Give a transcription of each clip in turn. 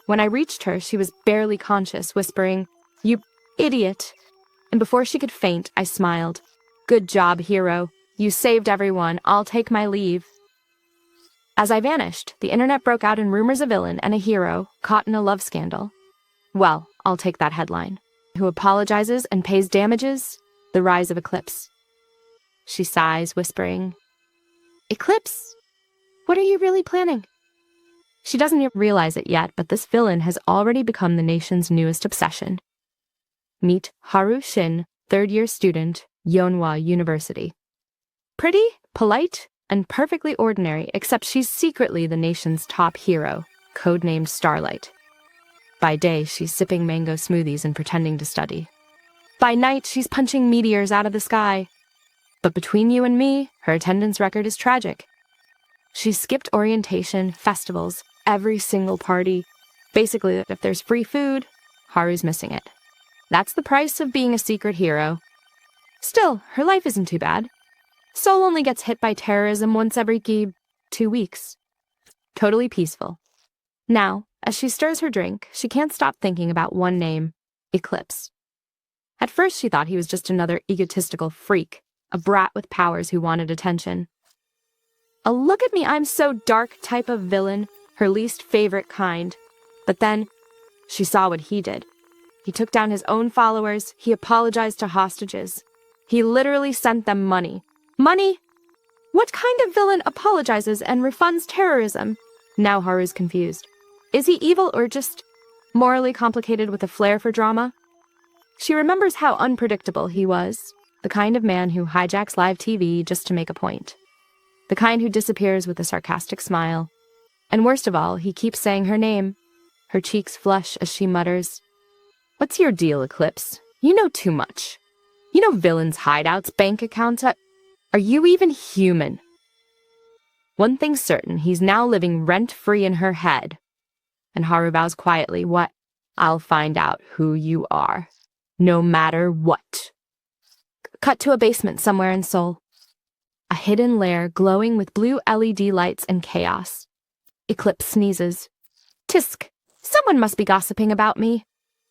When I reached her, she was barely conscious, whispering, "You idiot." And before she could faint, I smiled. "Good job, hero. You saved everyone. I'll take my leave." As I vanished, the internet broke out in rumors of villain and a hero caught in a love scandal. Well, I'll take that headline. Who apologizes and pays damages? The rise of Eclipse. She sighs, whispering, "Eclipse? What are you really planning?" She doesn't realize it yet, but this villain has already become the nation's newest obsession. Meet Haru Shin, third-year student, Yonhwa University. Pretty, polite, and perfectly ordinary, except she's secretly the nation's top hero, codenamed Starlight. By day, she's sipping mango smoothies and pretending to study. By night, she's punching meteors out of the sky. But between you and me, her attendance record is tragic. She's skipped orientation, festivals, every single party. Basically, if there's free food, Haru's missing it. That's the price of being a secret hero. Still, her life isn't too bad. Seoul only gets hit by terrorism once every 2 weeks. Totally peaceful. Now, as she stirs her drink, she can't stop thinking about one name, Eclipse. At first, she thought he was just another egotistical freak, a brat with powers who wanted attention. A look at me, I'm so dark type of villain, her least favorite kind. But then, she saw what he did. He took down his own followers, he apologized to hostages. He literally sent them money. Money? What kind of villain apologizes and refunds terrorism? Now Haru's confused. Is he evil or just morally complicated with a flair for drama? She remembers how unpredictable he was, the kind of man who hijacks live TV just to make a point. The kind who disappears with a sarcastic smile. And worst of all, he keeps saying her name. Her cheeks flush as she mutters, "What's your deal, Eclipse? You know too much. You know villains' hideouts, bank accounts. Are you even human?" One thing's certain, he's now living rent-free in her head. And Haru vows quietly, "What? I'll find out who you are. No matter what." Cut to a basement somewhere in Seoul. A hidden lair glowing with blue LED lights and chaos. Eclipse sneezes. "Tisk! Someone must be gossiping about me."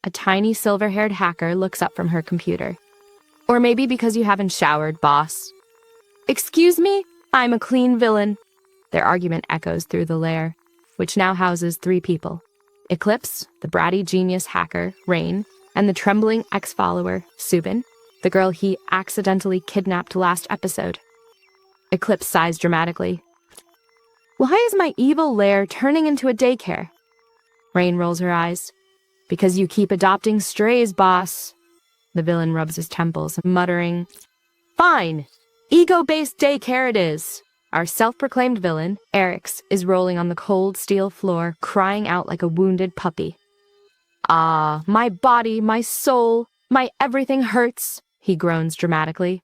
A tiny silver-haired hacker looks up from her computer. "Or maybe because you haven't showered, boss." "Excuse me? I'm a clean villain." Their argument echoes through the lair, which now houses 3 people. Eclipse, the bratty genius hacker, Rain, and the trembling ex-follower, Subin, the girl he accidentally kidnapped last episode. Eclipse sighs dramatically. "Why is my evil lair turning into a daycare?" Rain rolls her eyes. "Because you keep adopting strays, boss." The villain rubs his temples, muttering, "Fine. Ego-based daycare it is." Our self-proclaimed villain, Eric's, is rolling on the cold steel floor, crying out like a wounded puppy. "Ah, my body, my soul, my everything hurts," he groans dramatically.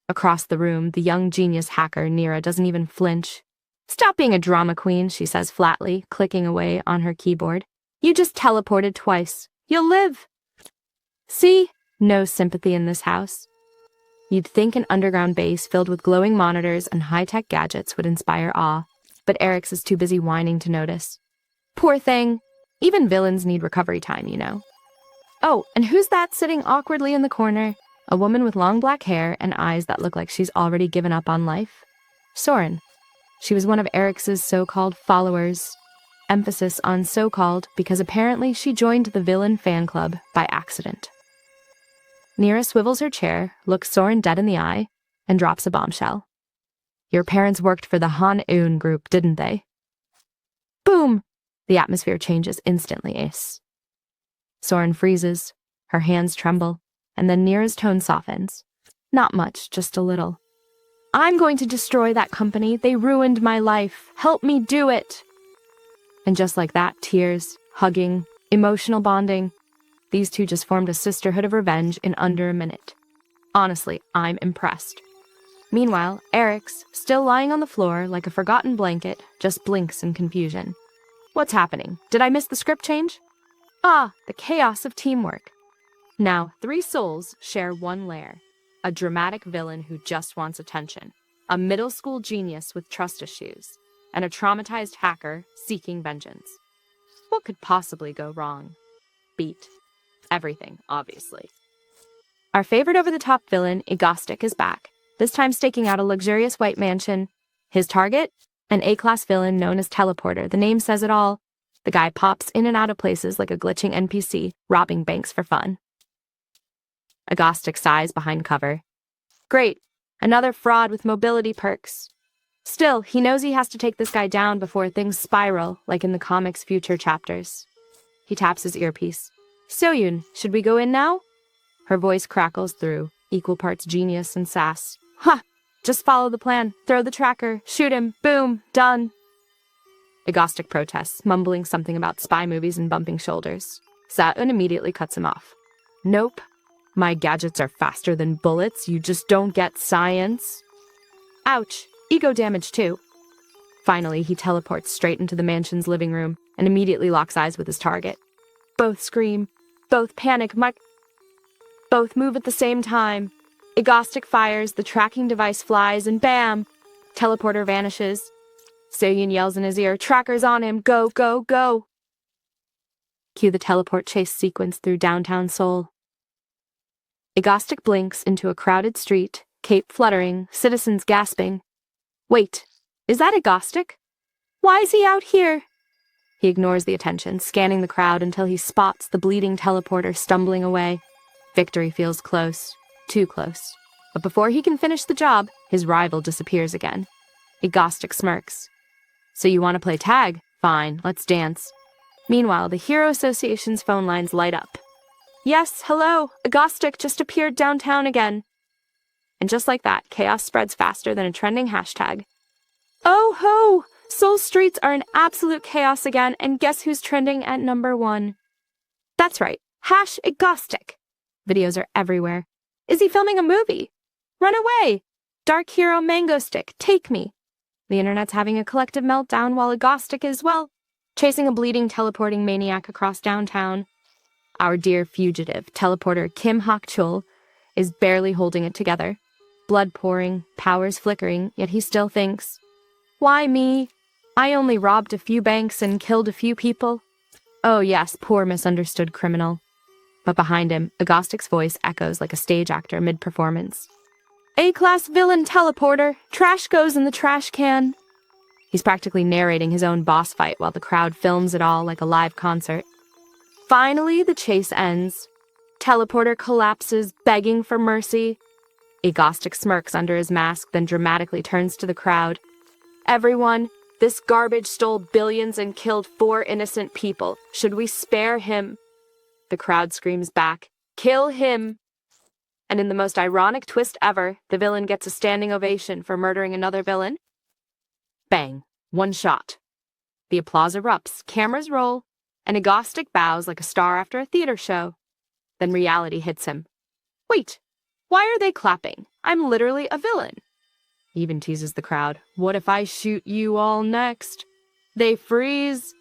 Across the room, the young genius hacker, Nira, doesn't even flinch. "Stop being a drama queen," she says flatly, clicking away on her keyboard. "You just teleported twice. You'll live." See? No sympathy in this house. You'd think an underground base filled with glowing monitors and high-tech gadgets would inspire awe, but Eric's is too busy whining to notice. Poor thing. Even villains need recovery time, you know. Oh, and who's that sitting awkwardly in the corner? A woman with long black hair and eyes that look like she's already given up on life? Soren. She was one of Eric's so-called followers. Emphasis on so-called because apparently she joined the villain fan club by accident. Nira swivels her chair, looks Soren dead in the eye, and drops a bombshell. "Your parents worked for the Han-eun group, didn't they?" Boom! The atmosphere changes instantly. Soren freezes, her hands tremble, and then Nira's tone softens. Not much, just a little. "I'm going to destroy that company. They ruined my life. Help me do it." And just like that, tears, hugging, emotional bonding. These two just formed a sisterhood of revenge in under a minute. Honestly, I'm impressed. Meanwhile, Eric's, still lying on the floor like a forgotten blanket, just blinks in confusion. What's happening? Did I miss the script change? Ah, the chaos of teamwork. Now, 3 souls share one lair. A dramatic villain who just wants attention. A middle school genius with trust issues. And a traumatized hacker seeking vengeance. What could possibly go wrong? Beat. Everything, obviously. Our favorite over-the-top villain, Egostic, is back, this time staking out a luxurious white mansion. His target? An A-class villain known as Teleporter. The name says it all. The guy pops in and out of places like a glitching NPC, robbing banks for fun. Egostic sighs behind cover. Great, another fraud with mobility perks. Still, he knows he has to take this guy down before things spiral, like in the comic's future chapters. He taps his earpiece. Soyun, should we go in now? Her voice crackles through, equal parts genius and sass. Ha! Just follow the plan. Throw the tracker. Shoot him. Boom. Done. Egostic protests, mumbling something about spy movies and bumping shoulders. Saturn immediately cuts him off. Nope. My gadgets are faster than bullets. You just don't get science. Ouch. Ego damage too. Finally, he teleports straight into the mansion's living room and immediately locks eyes with his target. Both scream. Both panic. Both move at the same time. Egostic fires, the tracking device flies, and bam! Teleporter vanishes. Soyun yells in his ear, tracker's on him, go, go, go! Cue the teleport chase sequence through downtown Seoul. Egostic blinks into a crowded street, cape fluttering, citizens gasping. Wait, is that Egostic? Why is he out here? He ignores the attention, scanning the crowd until he spots the bleeding teleporter stumbling away. Victory feels close. Too close. But before he can finish the job, his rival disappears again. Egostic smirks. So you want to play tag? Fine, let's dance. Meanwhile, the Hero Association's phone lines light up. Yes, hello, Egostic just appeared downtown again. And just like that, chaos spreads faster than a trending hashtag. Oh ho! Seoul streets are in absolute chaos again, and guess who's trending at #1? That's right, #Egostic. Videos are everywhere. Is he filming a movie? Run away! Dark Hero Mango Stick, take me. The internet's having a collective meltdown while Egostic is, well, chasing a bleeding teleporting maniac across downtown. Our dear fugitive, teleporter Kim Hak-chul, is barely holding it together. Blood pouring, powers flickering, yet he still thinks, why me? I only robbed a few banks and killed a few people. Oh yes, poor misunderstood criminal. But behind him, Egostic's voice echoes like a stage actor mid-performance. A-class villain teleporter, trash goes in the trash can. He's practically narrating his own boss fight while the crowd films it all like a live concert. Finally, the chase ends. Teleporter collapses, begging for mercy. Egostic smirks under his mask, then dramatically turns to the crowd. Everyone, this garbage stole billions and killed 4 innocent people. Should we spare him? The crowd screams back, kill him! And in the most ironic twist ever, the villain gets a standing ovation for murdering another villain. Bang. One shot. The applause erupts, cameras roll, and Egostic bows like a star after a theater show. Then reality hits him. Wait, why are they clapping? I'm literally a villain. He even teases the crowd. What if I shoot you all next? They freeze.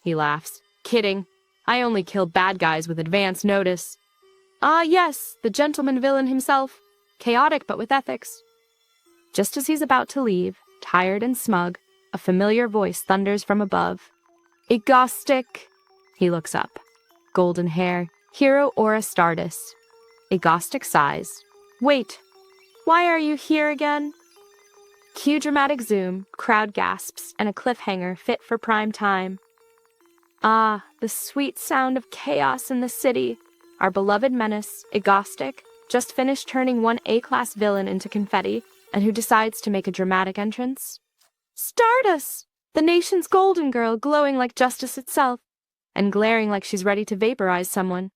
He laughs. Kidding. I only kill bad guys with advance notice. Ah, yes, the gentleman villain himself. Chaotic, but with ethics. Just as he's about to leave, tired and smug, a familiar voice thunders from above. Egostic. He looks up. Golden hair. Hero Aura Stardust. Egostic sighs. Wait, why are you here again? Cue dramatic zoom, crowd gasps, and a cliffhanger fit for prime time. Ah, the sweet sound of chaos in the city. Our beloved menace, Egostic, just finished turning one A-class villain into confetti, and who decides to make a dramatic entrance? Stardust! The nation's golden girl glowing like justice itself, and glaring like she's ready to vaporize someone.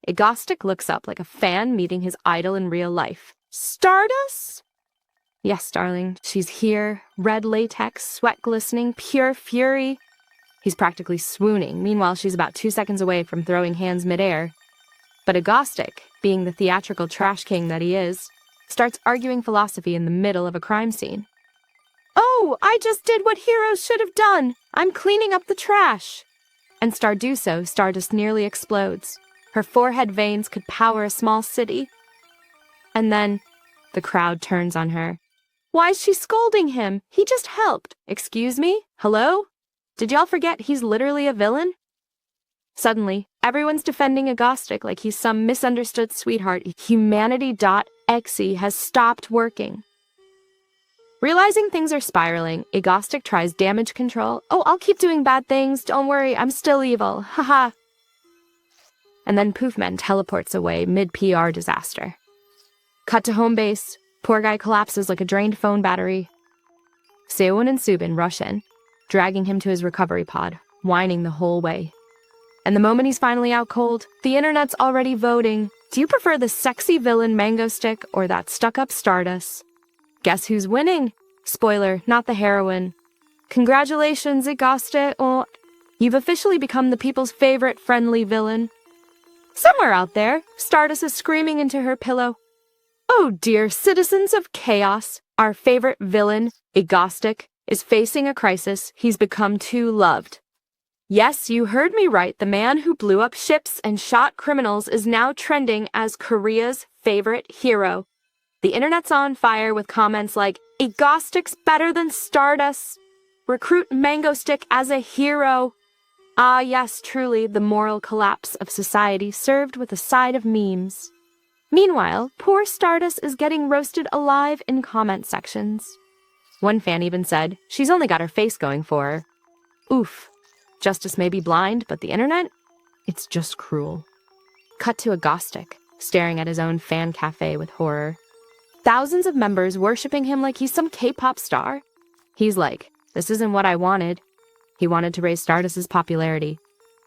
Egostic looks up like a fan meeting his idol in real life. Stardust? Yes, darling, she's here, red latex, sweat glistening, pure fury. He's practically swooning, meanwhile she's about 2 seconds away from throwing hands midair. But Egostic, being the theatrical trash king that he is, starts arguing philosophy in the middle of a crime scene. Oh, I just did what heroes should have done! I'm cleaning up the trash! And Stardust nearly explodes. Her forehead veins could power a small city. And then, the crowd turns on her. Why is she scolding him? He just helped. Excuse me? Hello? Did y'all forget he's literally a villain? Suddenly, everyone's defending Agostic like he's some misunderstood sweetheart. Humanity.exe has stopped working. Realizing things are spiraling, Agostic tries damage control. Oh, I'll keep doing bad things. Don't worry, I'm still evil. Haha. And then Poofman teleports away mid-PR disaster. Cut to home base. Poor guy collapses like a drained phone battery. Seowon and Subin rush in, dragging him to his recovery pod, whining the whole way. And the moment he's finally out cold, the internet's already voting. Do you prefer the sexy villain Mango Stick or that stuck-up Stardust? Guess who's winning? Spoiler, not the heroine. Congratulations, Agostic. Oh, you've officially become the people's favorite friendly villain. Somewhere out there, Stardust is screaming into her pillow. Oh dear, citizens of chaos, our favorite villain, Agostic, is facing a crisis. He's become too loved. Yes, you heard me right. The man who blew up ships and shot criminals is now trending as Korea's favorite hero. The internet's on fire with comments like, Agostic's better than Stardust. Recruit Mango Stick as a hero. Ah yes, truly, the moral collapse of society served with a side of memes. Meanwhile, poor Stardust is getting roasted alive in comment sections. One fan even said, she's only got her face going for her. Oof. Justice may be blind, but the internet? It's just cruel. Cut to Agostic, staring at his own fan cafe with horror. Thousands of members worshipping him like he's some K-pop star. He's like, this isn't what I wanted. He wanted to raise Stardust's popularity.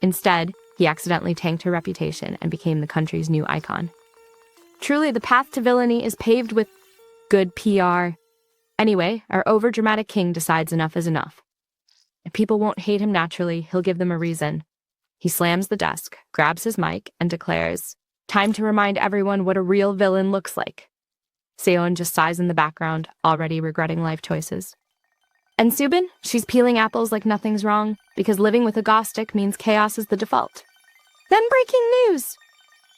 Instead, he accidentally tanked her reputation and became the country's new icon. Truly, the path to villainy is paved with good PR. Anyway, our overdramatic king decides enough is enough. If people won't hate him naturally, he'll give them a reason. He slams the desk, grabs his mic, and declares, time to remind everyone what a real villain looks like. Seowon just sighs in the background, already regretting life choices. And Subin, she's peeling apples like nothing's wrong, because living with Agostic means chaos is the default. Then breaking news!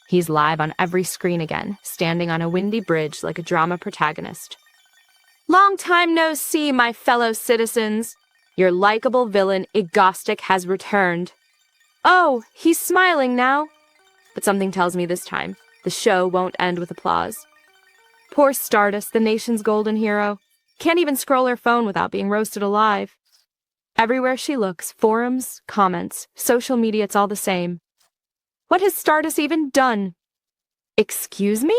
He's live on every screen again, standing on a windy bridge like a drama protagonist. Long time no see, my fellow citizens. Your likable villain, Agostic, has returned. Oh, he's smiling now. But something tells me this time, the show won't end with applause. Poor Stardust, the nation's golden hero. Can't even scroll her phone without being roasted alive. Everywhere she looks, forums, comments, social media, it's all the same. What has Stardust even done? Excuse me?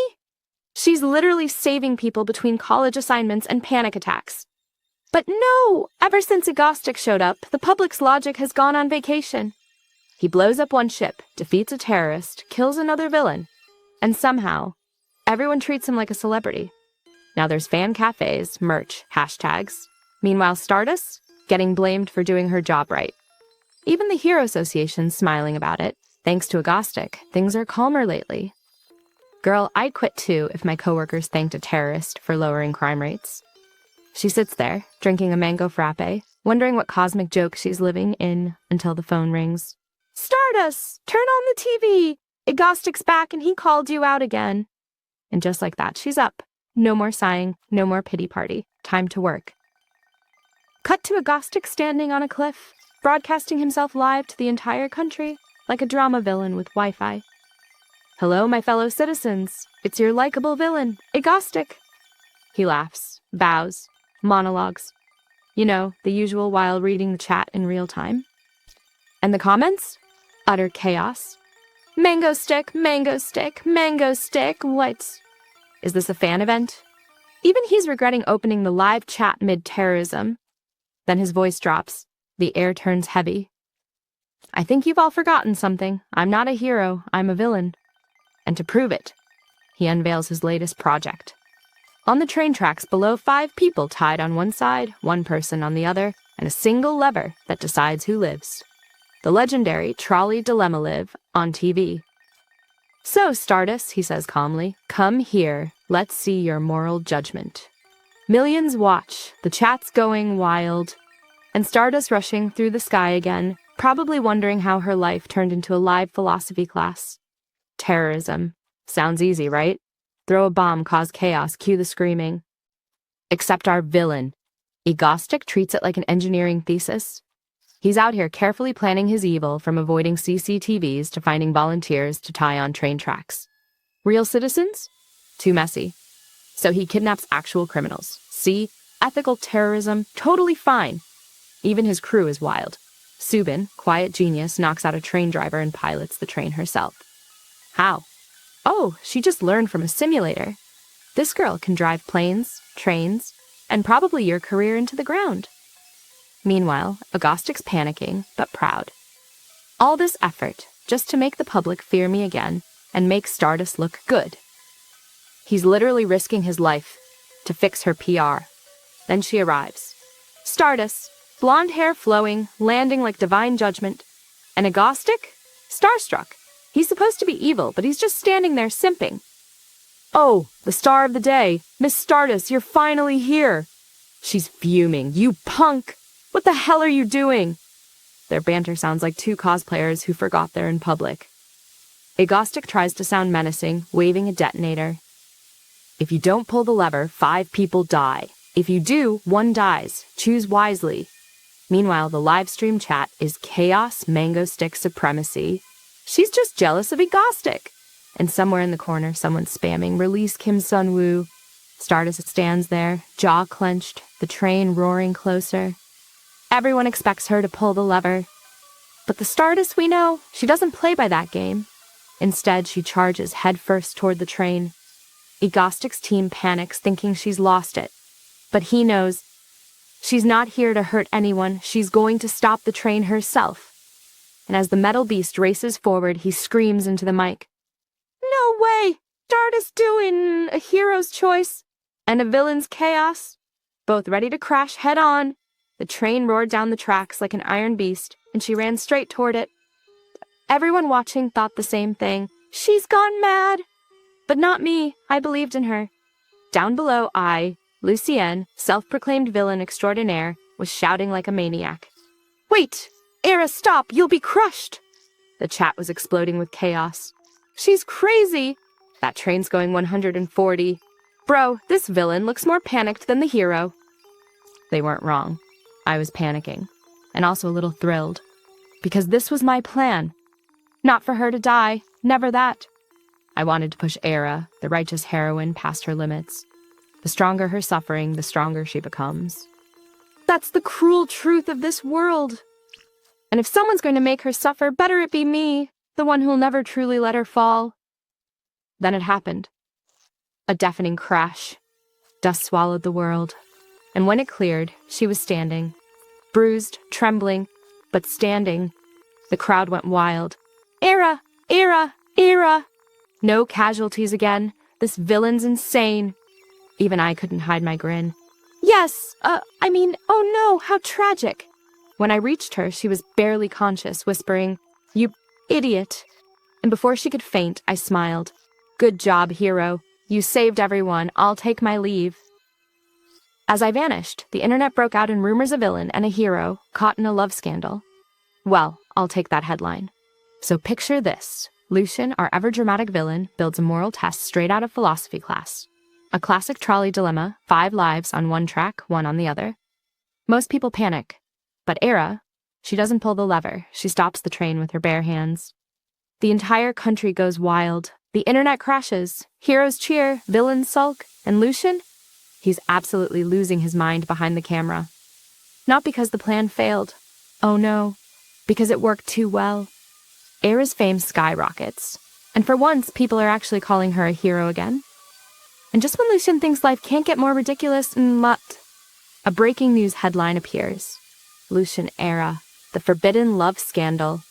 She's literally saving people between college assignments and panic attacks. But no! Ever since Agostic showed up, the public's logic has gone on vacation. He blows up one ship, defeats a terrorist, kills another villain, and somehow, everyone treats him like a celebrity. Now there's fan cafes, merch, hashtags. Meanwhile, Stardust, getting blamed for doing her job right. Even the Hero Association's smiling about it. Thanks to Agostic, things are calmer lately. Girl, I'd quit too if my coworkers thanked a terrorist for lowering crime rates. She sits there, drinking a mango frappe, wondering what cosmic joke she's living in until the phone rings. Stardust, turn on the TV! Agostic's back and he called you out again. And just like that, she's up. No more sighing, no more pity party. Time to work. Cut to Agostic standing on a cliff, broadcasting himself live to the entire country, like a drama villain with Wi-Fi. Hello, my fellow citizens. It's your likable villain, Agostic. He laughs, bows, monologues. You know, the usual while reading the chat in real time. And the comments? Utter chaos. Mango stick, mango stick, mango stick, what? Is this a fan event? Even he's regretting opening the live chat mid-terrorism. Then his voice drops. The air turns heavy. I think you've all forgotten something. I'm not a hero, I'm a villain. And to prove it, he unveils his latest project. On the train tracks below 5 people tied on one side, 1 person on the other, and a single lever that decides who lives. The legendary trolley dilemma live on TV. So, Stardust, he says calmly, come here. Let's see your moral judgment. Millions watch, the chat's going wild, and Stardust rushing through the sky again, probably wondering how her life turned into a live philosophy class. Terrorism. Sounds easy, right? Throw a bomb, cause chaos, cue the screaming. Except our villain. Agostic treats it like an engineering thesis. He's out here carefully planning his evil, from avoiding CCTVs to finding volunteers to tie on train tracks. Real citizens? Too messy. So he kidnaps actual criminals. See? Ethical terrorism, totally fine. Even his crew is wild. Subin, quiet genius, knocks out a train driver and pilots the train herself. How? Oh, she just learned from a simulator. This girl can drive planes, trains, and probably your career into the ground. Meanwhile, Agostic's panicking, but proud. All this effort, just to make the public fear me again, and make Stardust look good. He's literally risking his life to fix her PR. Then she arrives. Stardust, blonde hair flowing, landing like divine judgment. And Agostic? Starstruck. He's supposed to be evil, but he's just standing there simping. Oh, the star of the day. Miss Stardust, you're finally here. She's fuming. You punk! What the hell are you doing? Their banter sounds like two cosplayers who forgot they're in public. Agostic tries to sound menacing, waving a detonator. If you don't pull the lever, 5 people die. If you do, 1 dies. Choose wisely. Meanwhile, the live stream chat is chaos, mango stick supremacy. She's just jealous of Agostic. And somewhere in the corner, someone's spamming, "Release Kim Sun-woo." Stardust stands there, jaw clenched, the train roaring closer. Everyone expects her to pull the lever. But the Stardust we know, she doesn't play by that game. Instead, she charges headfirst toward the train. Agostic's team panics, thinking she's lost it. But he knows she's not here to hurt anyone. She's going to stop the train herself. And as the metal beast races forward, he screams into the mic. No way! Stardust doing a hero's choice and a villain's chaos. Both ready to crash head on. The train roared down the tracks like an iron beast, and she ran straight toward it. Everyone watching thought the same thing. She's gone mad! But not me. I believed in her. Down below, I, Lucienne, self-proclaimed villain extraordinaire, was shouting like a maniac. Wait! Era, stop! You'll be crushed! The chat was exploding with chaos. She's crazy! That train's going 140. Bro, this villain looks more panicked than the hero. They weren't wrong. I was panicking, and also a little thrilled, because this was my plan. Not for her to die, never that. I wanted to push Era, the righteous heroine, past her limits. The stronger her suffering, the stronger she becomes. That's the cruel truth of this world. And if someone's going to make her suffer, better it be me, the one who'll never truly let her fall. Then it happened. A deafening crash. Dust swallowed the world. And when it cleared, she was standing. Bruised, trembling, but standing. The crowd went wild. Era! Era! Era! No casualties again. This villain's insane. Even I couldn't hide my grin. Yes, oh no, how tragic. When I reached her, she was barely conscious, whispering, "You idiot." And before she could faint, I smiled. Good job, hero. You saved everyone. I'll take my leave. As I vanished, the internet broke out in rumors a villain and a hero caught in a love scandal. Well, I'll take that headline. So picture this. Lucian, our ever-dramatic villain, builds a moral test straight out of philosophy class. A classic trolley dilemma, 5 lives on one track, 1 on the other. Most people panic. But Era, she doesn't pull the lever. She stops the train with her bare hands. The entire country goes wild. The internet crashes. Heroes cheer, villains sulk, and Lucian? He's absolutely losing his mind behind the camera. Not because the plan failed. Oh no, because it worked too well. Era's fame skyrockets. And for once, people are actually calling her a hero again. And just when Lucian thinks life can't get more ridiculous, a breaking news headline appears. Lucian Era, the forbidden love scandal.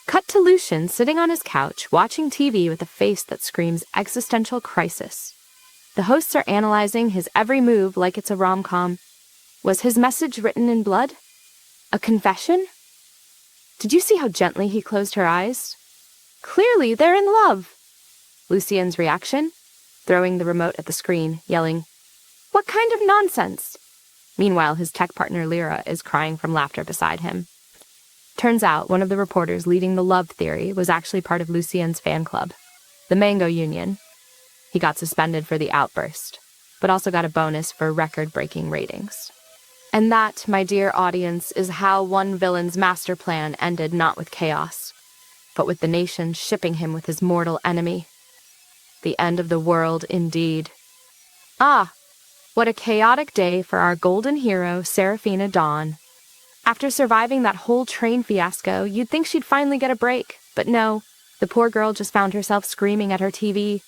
Cut to Lucian sitting on his couch, watching TV with a face that screams existential crisis. The hosts are analyzing his every move like it's a rom-com. Was his message written in blood? A confession? Did you see how gently he closed her eyes? Clearly, they're in love. Lucien's reaction? Throwing the remote at the screen, yelling, "What kind of nonsense?" Meanwhile, his tech partner Lyra is crying from laughter beside him. Turns out one of the reporters leading the love theory was actually part of Lucien's fan club, the Mango Union. He got suspended for the outburst, but also got a bonus for record-breaking ratings. And that, my dear audience, is how one villain's master plan ended not with chaos, but with the nation shipping him with his mortal enemy. The end of the world, indeed. Ah, what a chaotic day for our golden hero, Seraphina Dawn. After surviving that whole train fiasco, you'd think she'd finally get a break, but no, the poor girl just found herself screaming at her TV,